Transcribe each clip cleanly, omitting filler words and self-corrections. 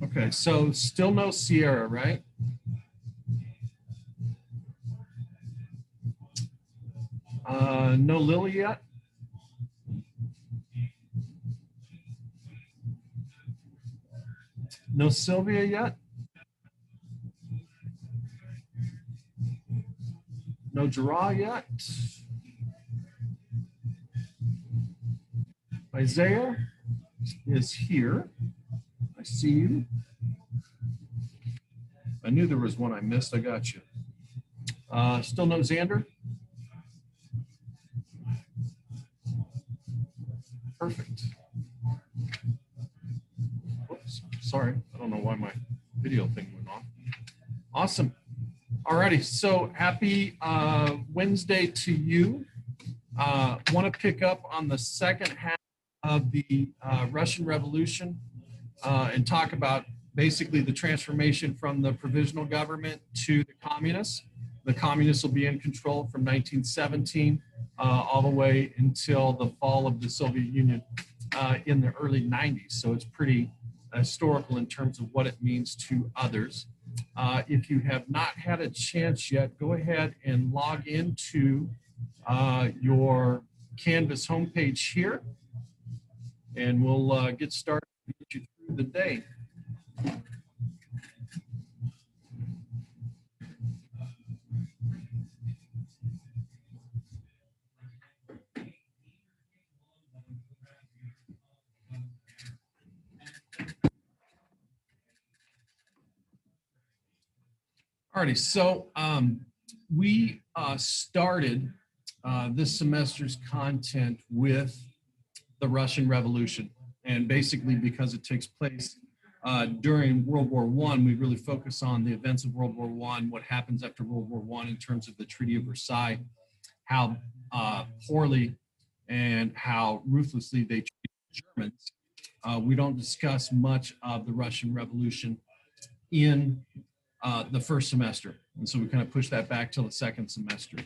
Okay, so still no Sierra, right? No Lily yet? No Sylvia yet? No Gerard yet? Isaiah is here. I see you. I knew there was one I missed. I got you. Still no Xander? Perfect. Oops, sorry. I don't know why my video thing went off. Awesome. Alrighty, so happy Wednesday to you. Want to pick up on the second half of the Russian Revolution and talk about basically the transformation from the provisional government to the communists. The communists will be in control from 1917 all the way until the fall of the Soviet Union in the early 90s. So it's pretty historical in terms of what it means to others. If you have not had a chance yet, go ahead and log into your Canvas homepage here, and we'll get started and get you through the day. Alrighty, so we started this semester's content with the Russian Revolution, and basically because it takes place during World War I, we really focus on the events of World War I, what happens after World War I in terms of the Treaty of Versailles, how poorly and how ruthlessly they treated the Germans. We don't discuss much of the Russian Revolution in the first semester. And so we kind of push that back till the second semester.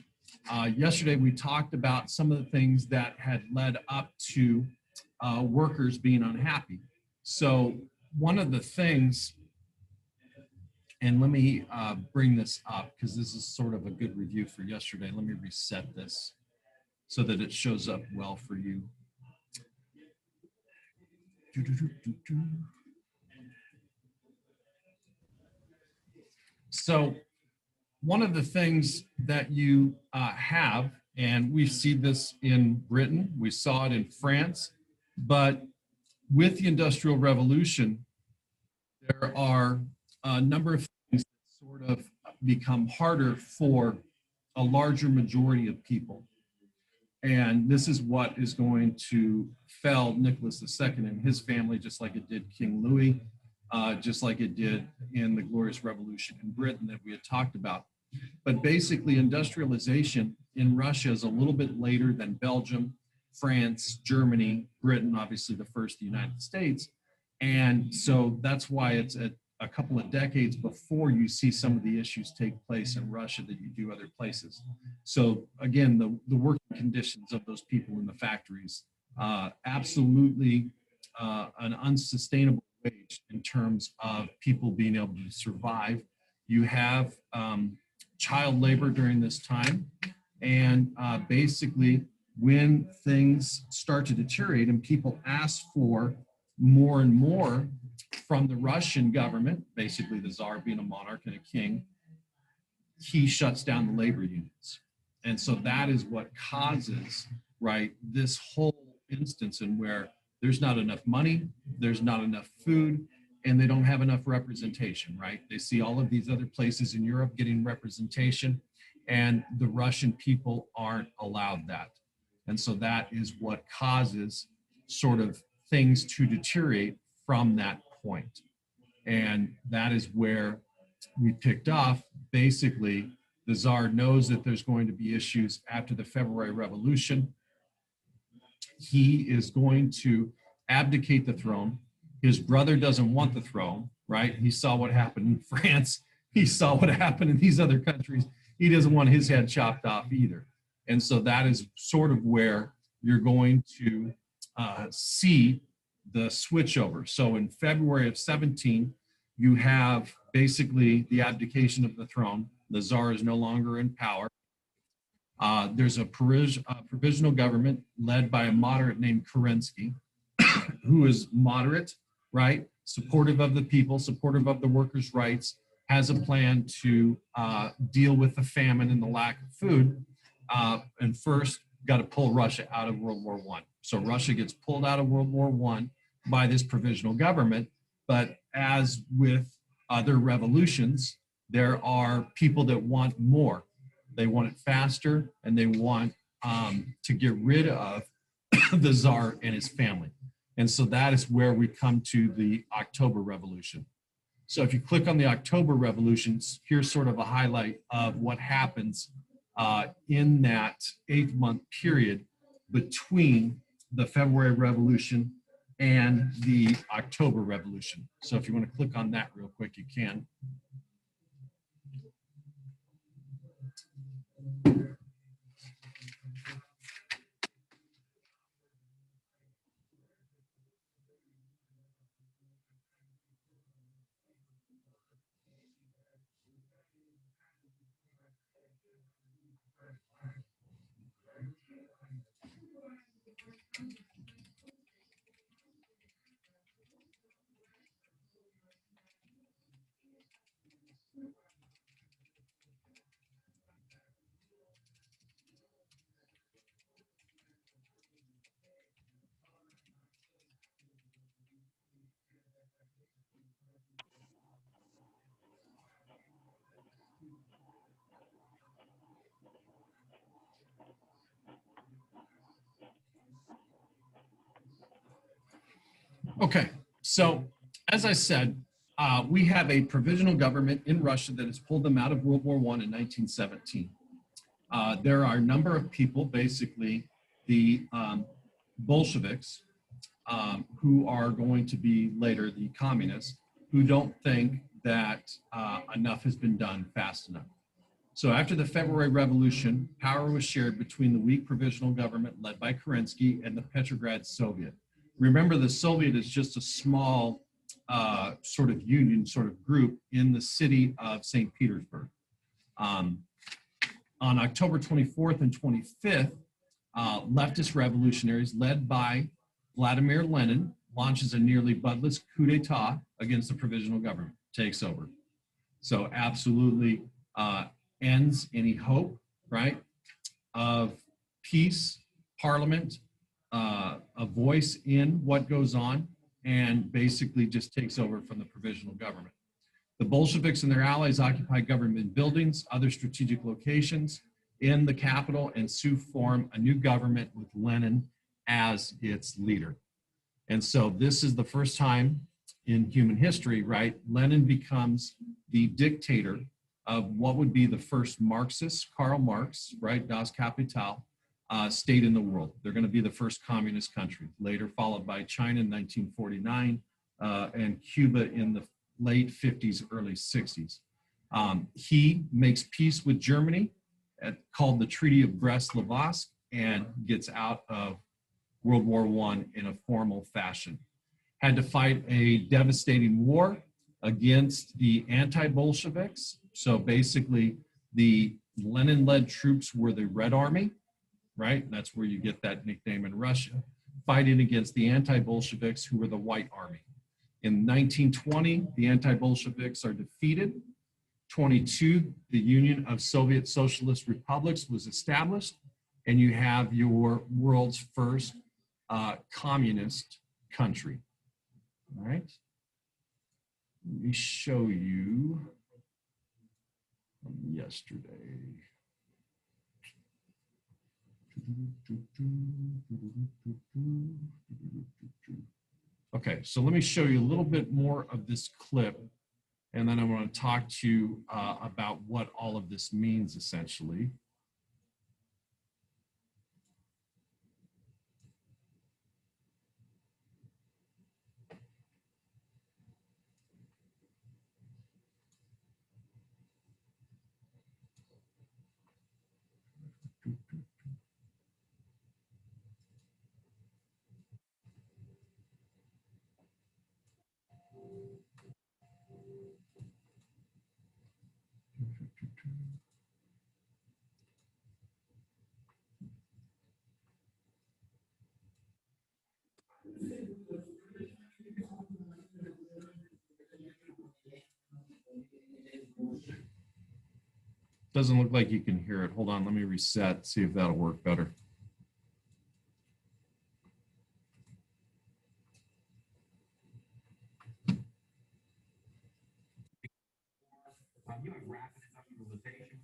Yesterday, we talked about some of the things that had led up to workers being unhappy. So one of the things, and let me bring this up because this is sort of a good review for yesterday. Let me reset this so that it shows up well for you. So one of the things that you have, and we see this in Britain, we saw it in France, but with the Industrial Revolution, there are a number of things that sort of become harder for a larger majority of people. And this is what is going to fell Nicholas II and his family, just like it did King Louis, just like it did in the Glorious Revolution in Britain that we had talked about. But basically, industrialization in Russia is a little bit later than Belgium, France, Germany, Britain, obviously the first, the United States. And so that's why it's a couple of decades before you see some of the issues take place in Russia that you do other places. So again, the working conditions of those people in the factories, absolutely an unsustainable wage in terms of people being able to survive. You have child labor during this time. And basically, when things start to deteriorate and people ask for more and more from the Russian government, basically the Tsar being a monarch and a king, he shuts down the labor unions. And so that is what causes, right, this whole instance in where there's not enough money, there's not enough food, and they don't have enough representation, right? They see all of these other places in Europe getting representation, and the Russian people aren't allowed that. And so that is what causes sort of things to deteriorate from that point. And that is where we picked off. Basically, the Tsar knows that there's going to be issues after the February Revolution. He is going to abdicate the throne. His brother doesn't want the throne, right? He saw what happened in France. He saw what happened in these other countries. He doesn't want his head chopped off either. And so that is sort of where you're going to see the switchover. So in February of 17, you have basically the abdication of the throne. The Tsar is no longer in power. There's a provisional government led by a moderate named Kerensky, who is moderate, right? Supportive of the people, supportive of the workers' rights, has a plan to deal with the famine and the lack of food. And first, got to pull Russia out of World War I. So Russia gets pulled out of World War I by this provisional government. But as with other revolutions, there are people that want more. They want it faster, and they want to get rid of the Tsar and his family. And so that is where we come to the October Revolution. So if you click on the October Revolutions, here's sort of a highlight of what happens in that 8-month period between the February Revolution and the October Revolution. So if you want to click on that real quick, you can. Okay, so as I said, we have a provisional government in Russia that has pulled them out of World War I in 1917. There are a number of people, basically the Bolsheviks, who are going to be later the communists, who don't think that enough has been done fast enough. So after the February Revolution, power was shared between the weak provisional government led by Kerensky and the Petrograd Soviet. Remember, the Soviet is just a small sort of union, sort of group in the city of St. Petersburg. On October 24th and 25th, leftist revolutionaries led by Vladimir Lenin launches a nearly bloodless coup d'etat against the provisional government, takes over. So absolutely ends any hope, right, of peace, parliament, a voice in what goes on, and basically just takes over from the provisional government. The Bolsheviks and their allies occupy government buildings, other strategic locations in the capital, and soon form a new government with Lenin as its leader. And so this is the first time in human history, right? Lenin becomes the dictator of what would be the first Marxist, Karl Marx, right? Das Kapital, state in the world. They're going to be the first communist country, later followed by China in 1949 and Cuba in the late 50s, early 60s. He makes peace with Germany, called the Treaty of Brest-Litovsk, and gets out of World War I in a formal fashion. Had to fight a devastating war against the anti-Bolsheviks. So basically, the Lenin-led troops were the Red Army, right? That's where you get that nickname in Russia, fighting against the anti-Bolsheviks, who were the White Army. In 1920, the anti-Bolsheviks are defeated. 22, the Union of Soviet Socialist Republics was established, and you have your world's first communist country. All right. Let me show you from yesterday. Okay, so let me show you a little bit more of this clip, and then I want to talk to you about what all of this means, essentially. Doesn't look like you can hear it. Hold on, let me reset, see if that'll work better. You have rapid industrialization,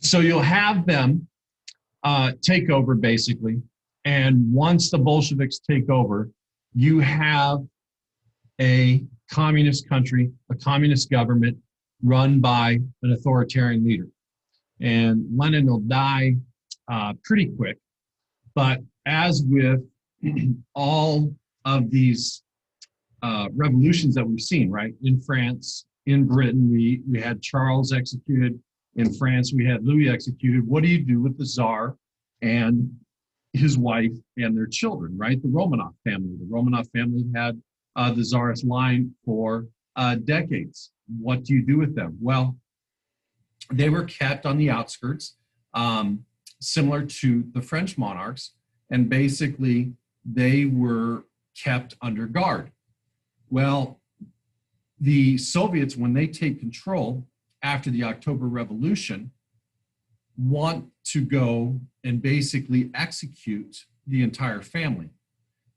So you'll have them take over basically. And once the Bolsheviks take over, you have a communist country, a communist government run by an authoritarian leader. And Lenin will die pretty quick. But as with all of these revolutions that we've seen, right? In France, in Britain, we had Charles executed. In France, we had Louis executed. What do you do with the Tsar and his wife and their children, right? The Romanov family. The Romanov family had the Tsarist line for decades. What do you do with them? Well, they were kept on the outskirts, similar to the French monarchs, and basically they were kept under guard. Well, the Soviets, when they take control after the October Revolution, want to go and basically execute the entire family.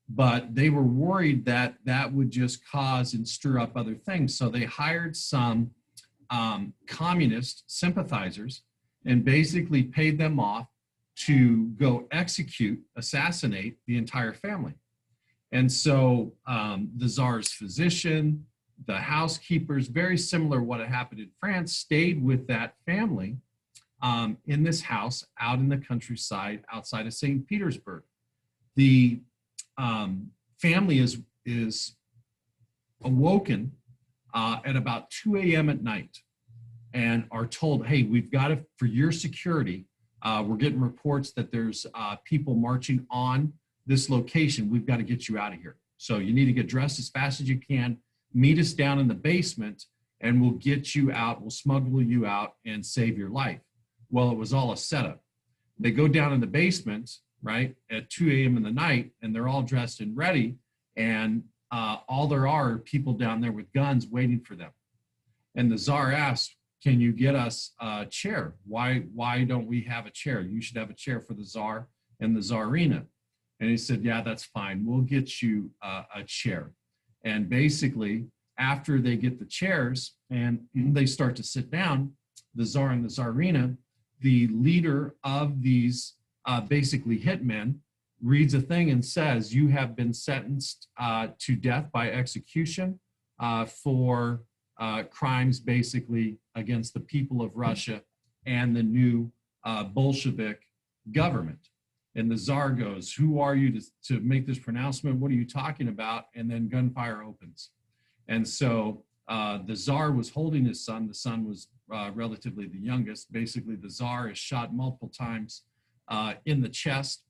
But they were worried that that would just cause and stir up other things. So they hired some communist sympathizers and basically paid them off to go execute, assassinate the entire family. And so the Tsar's physician, the housekeepers, very similar to what had happened in France, stayed with that family in this house out in the countryside outside of St. Petersburg. The family is awoken at about 2 a.m. at night and are told, hey, we've got to, for your security, we're getting reports that there's people marching on this location. We've got to get you out of here. So you need to get dressed as fast as you can, meet us down in the basement, and we'll get you out, we'll smuggle you out and save your life. Well, it was all a setup. They go down in the basement, right, at 2 a.m. in the night, and they're all dressed and ready, and all there are people down there with guns waiting for them. And the Tsar asks, can you get us a chair? Why don't we have a chair? You should have a chair for the Tsar and the Tsarina. And he said, yeah, that's fine. We'll get you a chair. And basically, after they get the chairs and they start to sit down, the Tsar and the Tsarina, the leader of these basically hitmen reads a thing and says, you have been sentenced to death by execution for crimes basically against the people of Russia and the new Bolshevik government. And the Tsar goes, who are you to make this pronouncement? What are you talking about? And then gunfire opens. And so the Tsar was holding his son. The son was relatively the youngest. Basically, the Tsar is shot multiple times in the chest.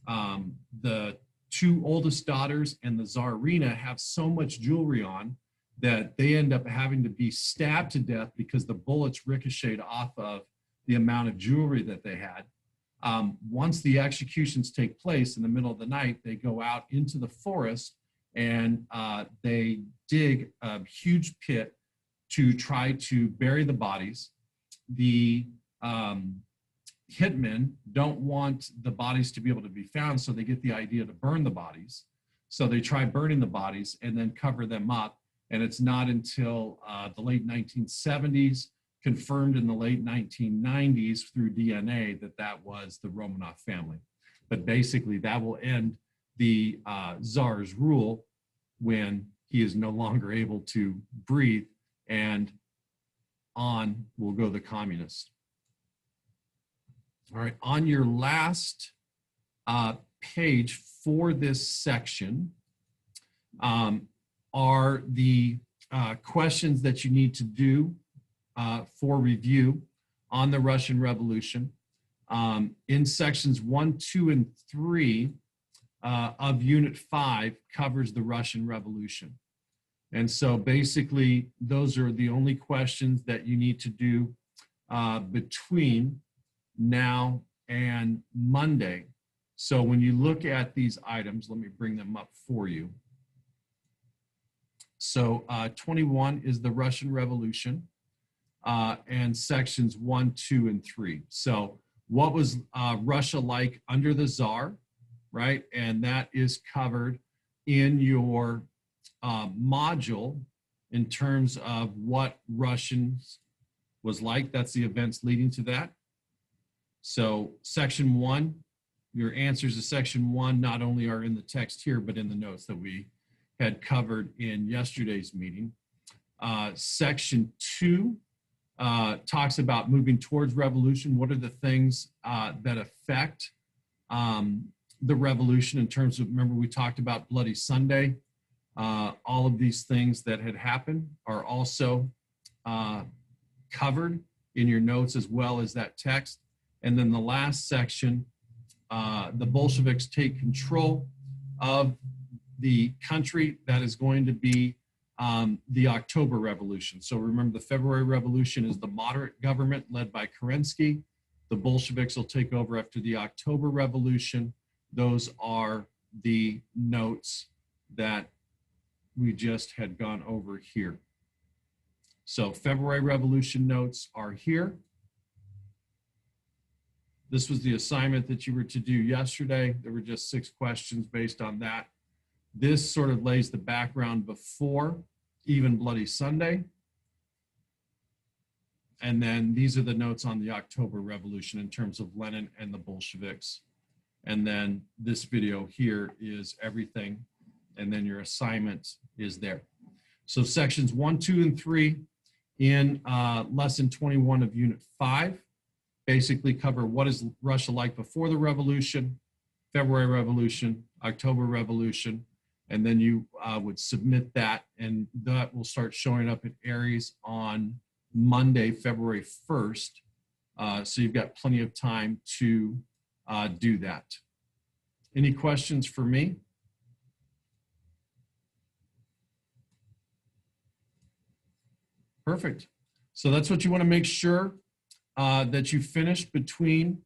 The two oldest daughters and the Tsarina have so much jewelry on that they end up having to be stabbed to death because the bullets ricocheted off of the amount of jewelry that they had. Once the executions take place in the middle of the night, they go out into the forest and they dig a huge pit to try to bury the bodies. The hitmen don't want the bodies to be able to be found, so they get the idea to burn the bodies. So they try burning the bodies and then cover them up. And it's not until the late 1970s, confirmed in the late 1990s through DNA, that was the Romanov family. But basically, that will end the Tsar's rule when he is no longer able to breathe, and on will go the communists. All right, on your last page for this section are the questions that you need to do for review on the Russian Revolution. In sections 1, 2, and 3 of Unit 5 covers the Russian Revolution. And so basically, those are the only questions that you need to do between now and Monday. So when you look at these items, let me bring them up for you. So 21 is the Russian Revolution and sections 1, 2, and 3. So what was Russia like under the Tsar, right? And that is covered in your module in terms of what Russians was like. That's the events leading to that. So section 1, your answers to section 1 not only are in the text here, but in the notes that we had covered in yesterday's meeting. Section 2 talks about moving towards revolution. What are the things that affect the revolution in terms of, remember we talked about Bloody Sunday. All of these things that had happened are also covered in your notes as well as that text. And then the last section, the Bolsheviks take control of the country. That is going to be the October Revolution. So remember, the February Revolution is the moderate government led by Kerensky. The Bolsheviks will take over after the October Revolution. Those are the notes that we just had gone over here. So February Revolution notes are here. This was the assignment that you were to do yesterday. There were just 6 questions based on that. This sort of lays the background before even Bloody Sunday. And then these are the notes on the October Revolution in terms of Lenin and the Bolsheviks. And then this video here is everything. And then your assignment is there. So sections 1, 2, and 3 in lesson 21 of Unit 5 basically cover what is Russia like before the revolution, February Revolution, October Revolution, and then you would submit that, and that will start showing up at Aries on Monday, February 1st. So you've got plenty of time to do that. Any questions for me? Perfect. So that's what you want to make sure that you finish between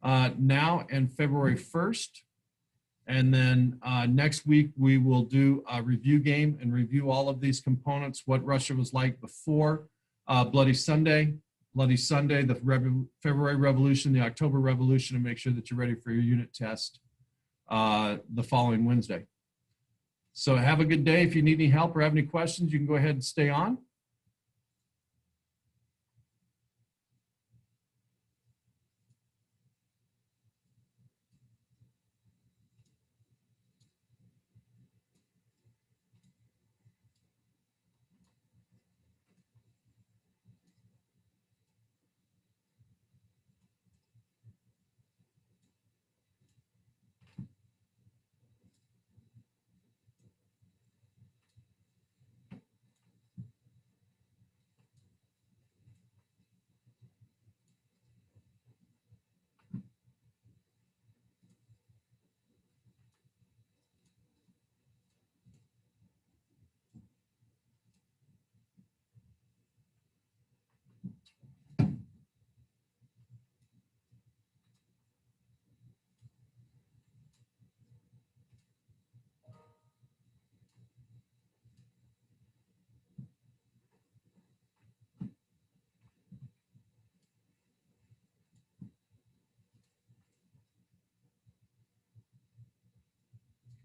now and February 1st. And then next week, we will do a review game and review all of these components, what Russia was like before Bloody Sunday, the February Revolution, the October Revolution, and make sure that you're ready for your unit test the following Wednesday. So have a good day. If you need any help or have any questions, you can go ahead and stay on.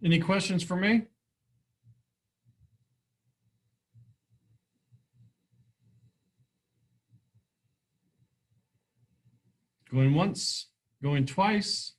Any questions for me? Going once, going twice.